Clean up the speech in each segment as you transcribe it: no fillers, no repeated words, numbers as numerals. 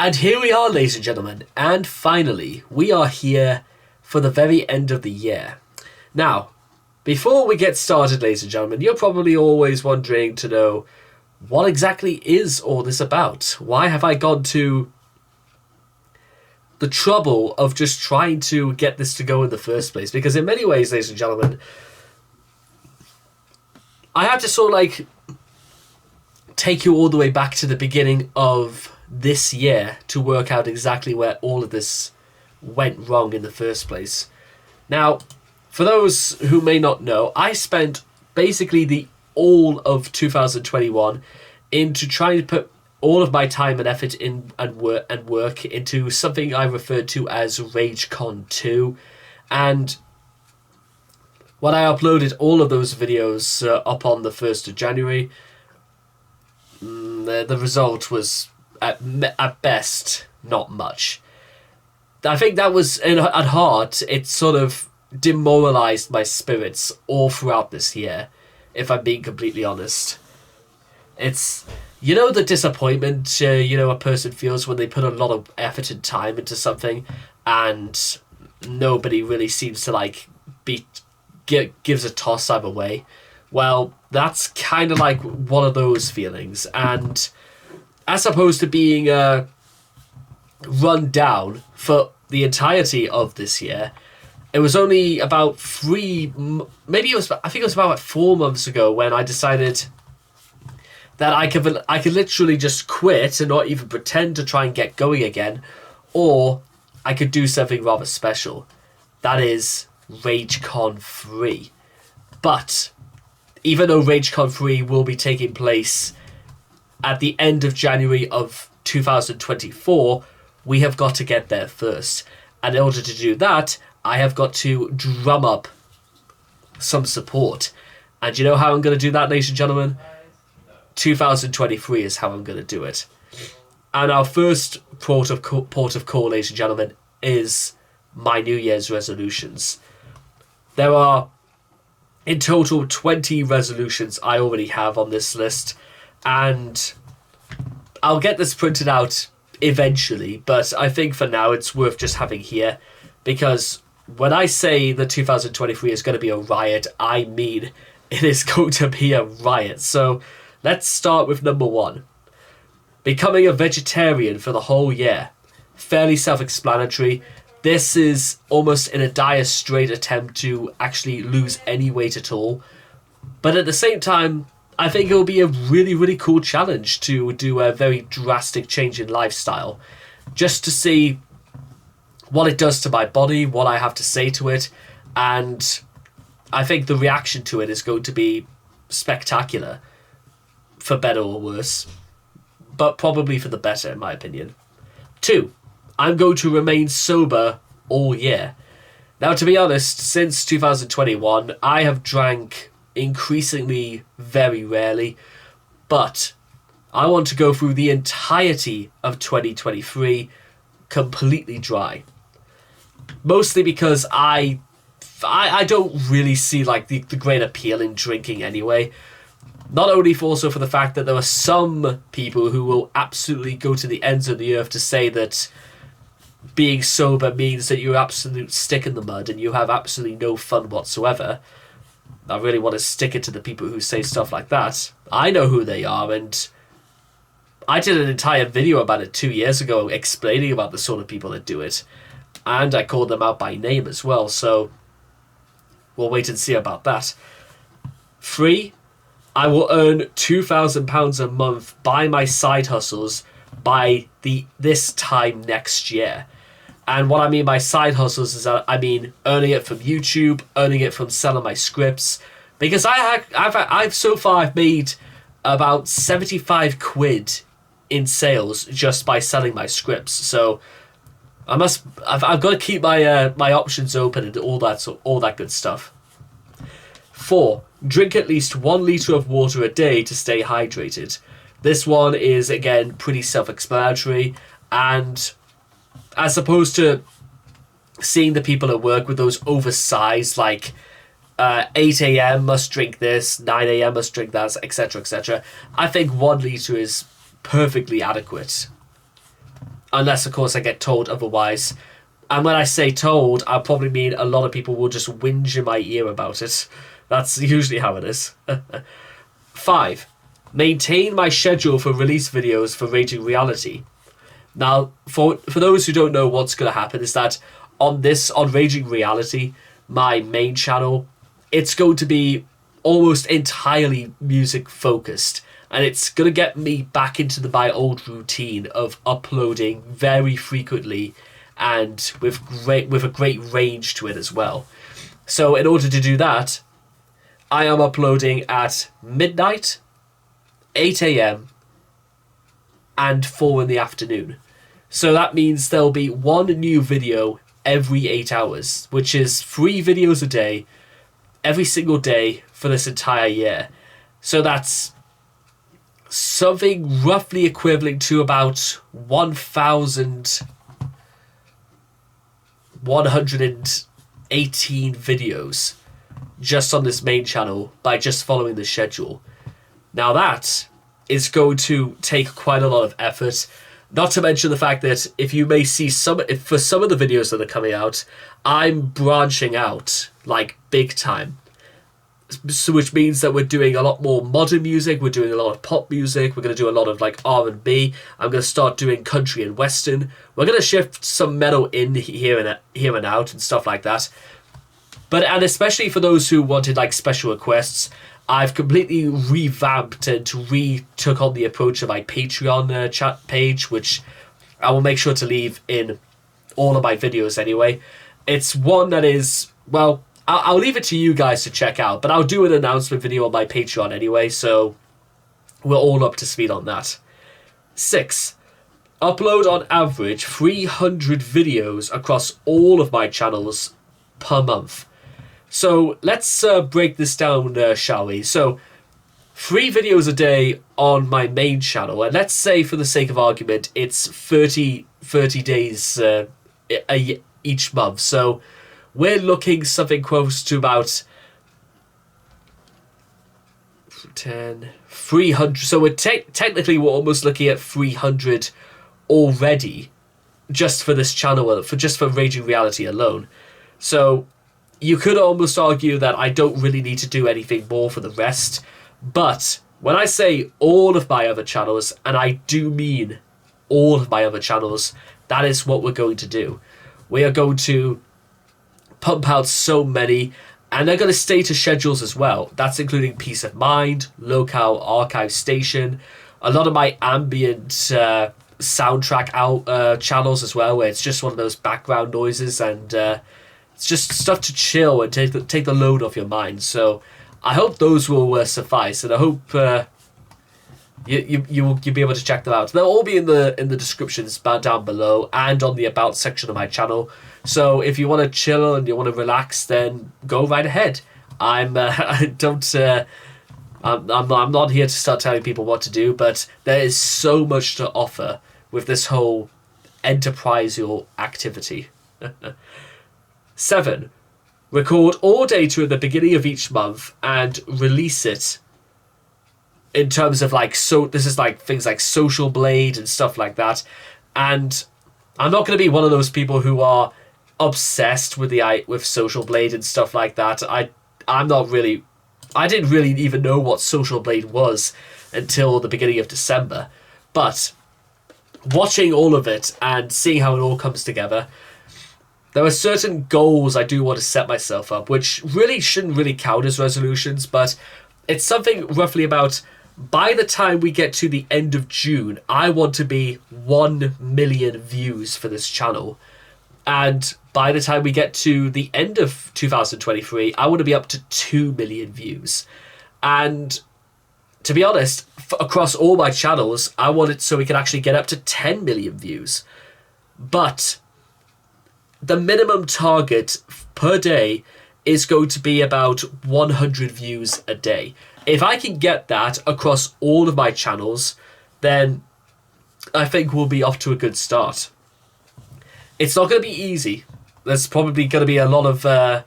And here we are, ladies and gentlemen, and finally, we are here for the very end of the year. Now, before we get started, ladies and gentlemen, you're probably always wondering to know, what exactly is all this about? Why have I gone to the trouble of just trying to get this to go in the first place? Because in many ways, ladies and gentlemen, I have to sort of like take you all the way back to the beginning of this year to work out exactly where all of this went wrong in the first place. Now, for those who may not know, I spent basically the all of 2021 into trying to put all of my time and effort in and work into something I referred to as RageCon 2. And when I uploaded all of those videos up on the 1st of January, the result was at best not much. I think that was, at heart, it sort of demoralized my spirits all throughout this year, if I'm being completely honest. It's, the disappointment, a person feels when they put a lot of effort and time into something and nobody really seems to gives a toss either way. Well, that's kind of like one of those feelings, and as opposed to being run down for the entirety of this year, it was only about I think it was about 4 months ago when I decided that I could literally just quit and not even pretend to try and get going again, or I could do something rather special. That is RageCon 3. But even though RageCon 3 will be taking place at the end of January of 2024, we have got to get there first. And in order to do that, I have got to drum up some support. And you know how I'm going to do that, ladies and gentlemen? 2023 is how I'm going to do it. And our first port of call, ladies and gentlemen, is my New Year's resolutions. There are, in total, 20 resolutions I already have on this list. And I'll get this printed out eventually, but I think for now it's worth just having here, because when I say that 2023 is going to be a riot, I mean it is going to be a riot. So let's start with number 1. Becoming a vegetarian for the whole year. Fairly self-explanatory. This is almost in a dire straight attempt to actually lose any weight at all. But at the same time, I think it will be a really, really cool challenge to do a very drastic change in lifestyle, just to see what it does to my body, what I have to say to it, and I think the reaction to it is going to be spectacular, for better or worse, but probably for the better in my opinion. 2, I'm going to remain sober all year. Now, to be honest, since 2021, I have drank increasingly very rarely, but I want to go through the entirety of 2023 completely dry. Mostly because I don't really see the great appeal in drinking anyway. Not only also for the fact that there are some people who will absolutely go to the ends of the earth to say that being sober means that you're absolute stick in the mud and you have absolutely no fun whatsoever. I really want to stick it to the people who say stuff like that. I know who they are, and I did an entire video about it 2 years ago explaining about the sort of people that do it. And I called them out by name as well, so we'll wait and see about that. 3, I will earn £2,000 a month by my side hustles by this time next year. And what I mean by side hustles is that I mean earning it from YouTube, earning it from selling my scripts, because I've so far made about 75 quid in sales just by selling my scripts. So I've got to keep my options open and all that good stuff. 4, drink at least 1 litre of water a day to stay hydrated. This one is, again, pretty self-explanatory, and as opposed to seeing the people at work with those oversized, 8 a.m. must drink this, 9 a.m. must drink that, etc., etc., I think 1 litre is perfectly adequate. unless of course I get told otherwise. And when I say told, I probably mean a lot of people will just whinge in my ear about it. That's usually how it is. 5. Maintain my schedule for release videos for Raging Reality. Now, for those who don't know what's going to happen is that on Raging Reality, my main channel, it's going to be almost entirely music focused. And it's going to get me back into my old routine of uploading very frequently and with a great range to it as well. So in order to do that, I am uploading at midnight, 8 a.m, and 4 in the afternoon. So that means there'll be one new video every 8 hours, which is 3 videos a day, every single day for this entire year. So that's something roughly equivalent to about 1,118 videos just on this main channel by just following the schedule. Now that is going to take quite a lot of effort, not to mention the fact that if you may see for some of the videos that are coming out, I'm branching out like big time. So which means that we're doing a lot more modern music, we're doing a lot of pop music, we're going to do a lot of like R&B, I'm going to start doing country and western, we're going to shift some metal in here and out and stuff like that. And especially for those who wanted like special requests, I've completely revamped and took on the approach of my Patreon chat page, which I will make sure to leave in all of my videos anyway. It's one that is, well, I'll leave it to you guys to check out, but I'll do an announcement video on my Patreon anyway, so we're all up to speed on that. 6. Upload on average 300 videos across all of my channels per month. So let's break this down, shall we? So 3 videos a day on my main channel, and let's say for the sake of argument, it's 30 days each month. So we're looking something close to about 300. So we're technically we're almost looking at 300 already, just for this channel, for Raging Reality alone. So you could almost argue that I don't really need to do anything more for the rest. But when I say all of my other channels, and I do mean all of my other channels, that is what we're going to do. We are going to pump out so many, and they're going to stay to schedules as well. That's including Peace of Mind, Locale Archive Station, a lot of my ambient soundtrack out channels as well, where it's just one of those background noises, and it's just stuff to chill and take the load off your mind. So I hope those will suffice, and I hope you'll be able to check them out. They'll all be in the descriptions down below and on the about section of my channel. So if you want to chill and you want to relax, then go right ahead. I'm not here to start telling people what to do, but there is so much to offer with this whole enterprisal activity. 7. Record all data at the beginning of each month and release it in terms of like, so this is like things like Social Blade and stuff like that. And I'm not going to be one of those people who are obsessed with Social Blade and stuff like that. I didn't really even know what Social Blade was until the beginning of December. But watching all of it and seeing how it all comes together, there are certain goals I do want to set myself up, which really shouldn't really count as resolutions, but it's something roughly about, by the time we get to the end of June, I want to be 1 million views for this channel. And by the time we get to the end of 2023, I want to be up to 2 million views. And to be honest, across all my channels, I want it so we can actually get up to 10 million views. But the minimum target per day is going to be about 100 views a day. If I can get that across all of my channels, then I think we'll be off to a good start. It's not going to be easy. There's probably going to be a lot of,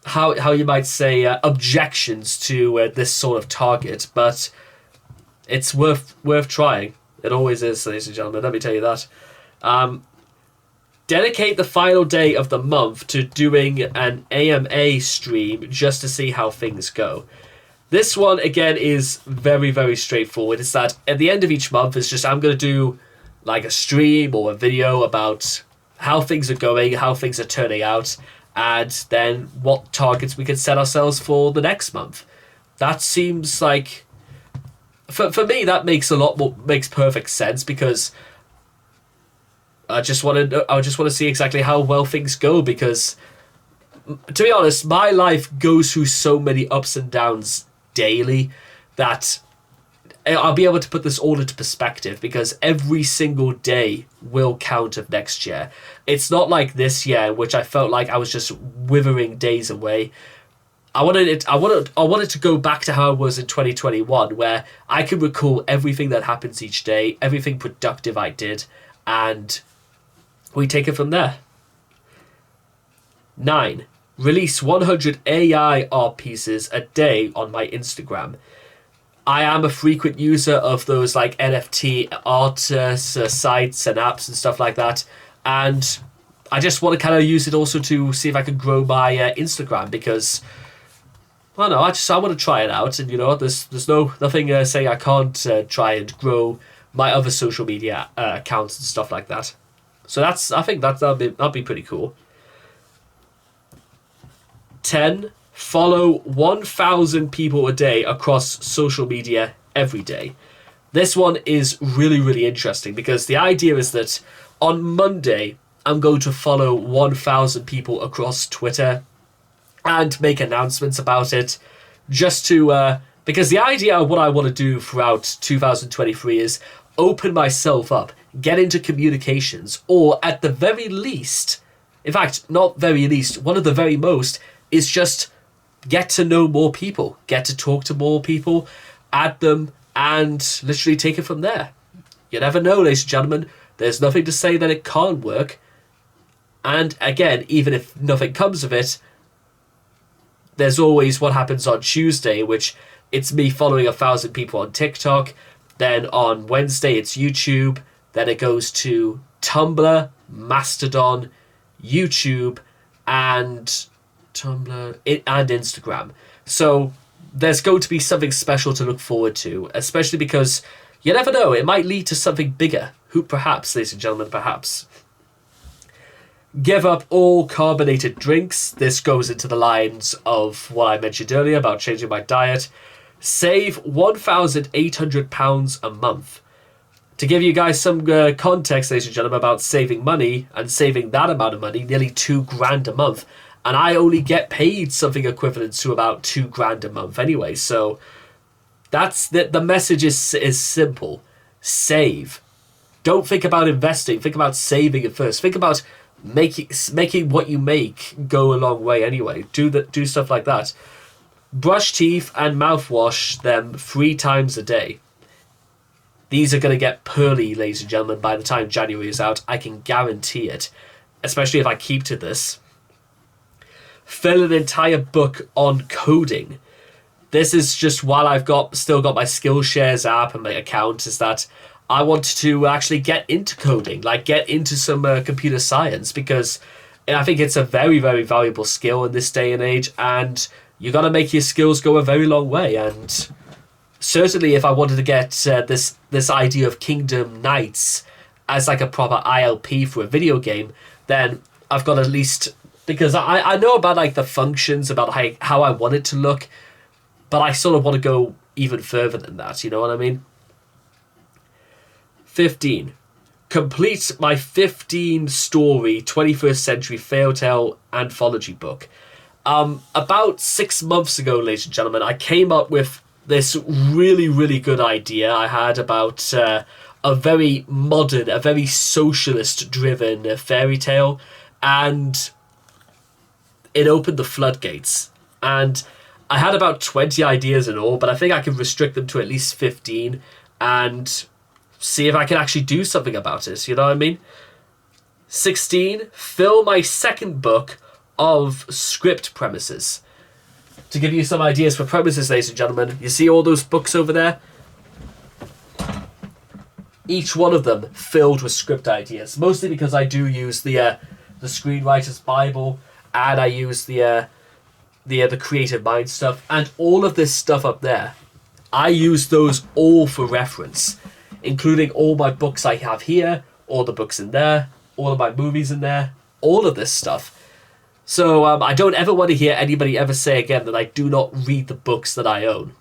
how you might say, objections to this sort of target, but it's worth trying. It always is, ladies and gentlemen. Let me tell you that. Dedicate the final day of the month to doing an AMA stream just to see how things go. This one, again, is very, very straightforward. It's that at the end of each month, it's just I'm going to do like a stream or a video about how things are going, how things are turning out, and then what targets we could set ourselves for the next month. That seems like, for me, that makes perfect sense, because I just want to see exactly how well things go, because to be honest, my life goes through so many ups and downs daily that I'll be able to put this all into perspective, because every single day will count of next year. It's not like this year, which I felt like I was just withering days away. I wanted to go back to how it was in 2021, where I could recall everything that happens each day, everything productive I did, and we take it from there. 9. Release 100 AI art pieces a day on my Instagram. I am a frequent user of those like NFT art sites and apps and stuff like that, and I just want to kind of use it also to see if I can grow my Instagram, because I don't know, I want to try it out, and there's nothing saying I can't try and grow my other social media accounts and stuff like that. So I think that'll be pretty cool. 10. Follow 1,000 people a day across social media every day. This one is really, really interesting, because the idea is that on Monday, I'm going to follow 1,000 people across Twitter and make announcements about it, just to, because the idea of what I want to do throughout 2023 is open myself up, get into communications, or at the very least, in fact, not very least, one of the very most, is just get to know more people, get to talk to more people, add them, and literally take it from there. You never know, ladies and gentlemen. There's nothing to say that it can't work. And again, even if nothing comes of it, there's always what happens on Tuesday, which it's me following 1,000 people on TikTok. Then on Wednesday, it's YouTube. Then it goes to Tumblr, Mastodon, YouTube, and Instagram. So there's going to be something special to look forward to, especially because you never know, it might lead to something bigger. Who perhaps, ladies and gentlemen, perhaps. Give up all carbonated drinks. This goes into the lines of what I mentioned earlier about changing my diet. Save £1,800 a month. To give you guys some context, ladies and gentlemen, about saving money and saving that amount of money, nearly £2,000 a month. And I only get paid something equivalent to about £2,000 a month anyway. So that's the message is simple. Save. Don't think about investing. Think about saving it first. Think about making what you make go a long way anyway. Do stuff like that. Brush teeth and mouthwash them 3 times a day. These are going to get pearly, ladies and gentlemen, by the time January is out. I can guarantee it. Especially if I keep to this. Fill an entire book on coding. This is just while I've still got my Skillshares app and my account, is that I want to actually get into coding, like get into some computer science, because I think it's a very, very valuable skill in this day and age, and you got to make your skills go a very long way. And certainly if I wanted to get this idea of Kingdom Knights as like a proper ILP for a video game, then I've got at least, because I know about like the functions, about how I want it to look, but I sort of want to go even further than that, you know what I mean? 15. Complete my 15 story 21st century fairytale anthology book. About 6 months ago, ladies and gentlemen, I came up with this really, really good idea I had about a very modern, a very socialist-driven fairy tale, and it opened the floodgates. And I had about 20 ideas in all, but I think I can restrict them to at least 15 and see if I can actually do something about it, you know what I mean? 16, fill my second book of script premises. To give you some ideas for premises, ladies and gentlemen, you see all those books over there? each one of them filled with script ideas, mostly because I do use the Screenwriter's Bible, and I use the Creative Mind stuff, and all of this stuff up there, I use those all for reference, including all my books I have here, all the books in there, all of my movies in there, all of this stuff. So I don't ever want to hear anybody ever say again that I do not read the books that I own.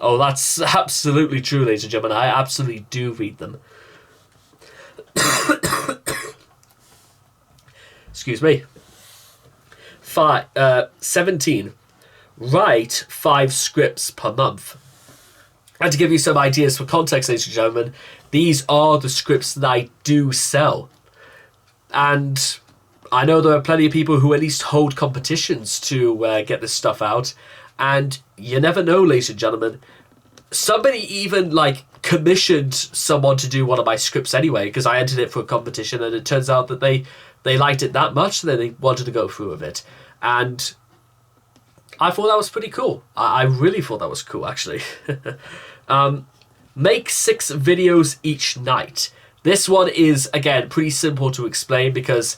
Oh, that's absolutely true, ladies and gentlemen. I absolutely do read them. Excuse me. 17. Write 5 scripts per month. And to give you some ideas for context, ladies and gentlemen, these are the scripts that I do sell. And I know there are plenty of people who at least hold competitions to get this stuff out. And you never know, ladies and gentlemen. Somebody even commissioned someone to do one of my scripts anyway, because I entered it for a competition, and it turns out that they liked it that much that they wanted to go through with it. And I thought that was pretty cool. I really thought that was cool, actually. Make 6 videos each night. This one is, again, pretty simple to explain, because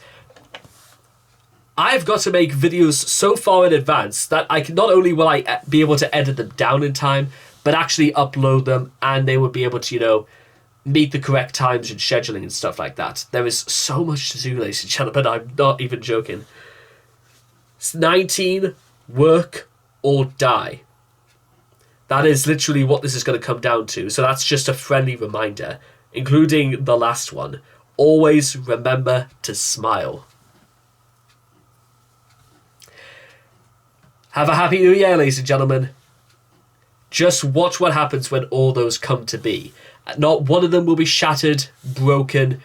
I've got to make videos so far in advance that not only will I be able to edit them down in time, but actually upload them, and they would be able to, meet the correct times and scheduling and stuff like that. There is so much to do, ladies and gentlemen. I'm not even joking. 19, work or die. That is literally what this is going to come down to. So that's just a friendly reminder, including the last one. Always remember to smile. Have a happy new year, ladies and gentlemen. Just watch what happens when all those come to be. Not one of them will be shattered, broken.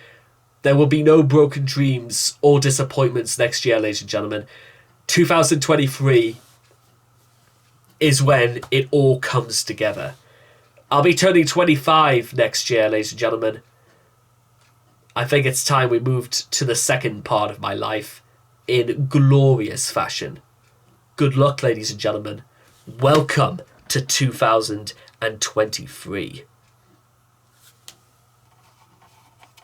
There will be no broken dreams or disappointments next year, ladies and gentlemen. 2023 is when it all comes together. I'll be turning 25 next year, ladies and gentlemen. I think it's time we moved to the second part of my life in glorious fashion. Good luck, ladies and gentlemen. Welcome to 2023.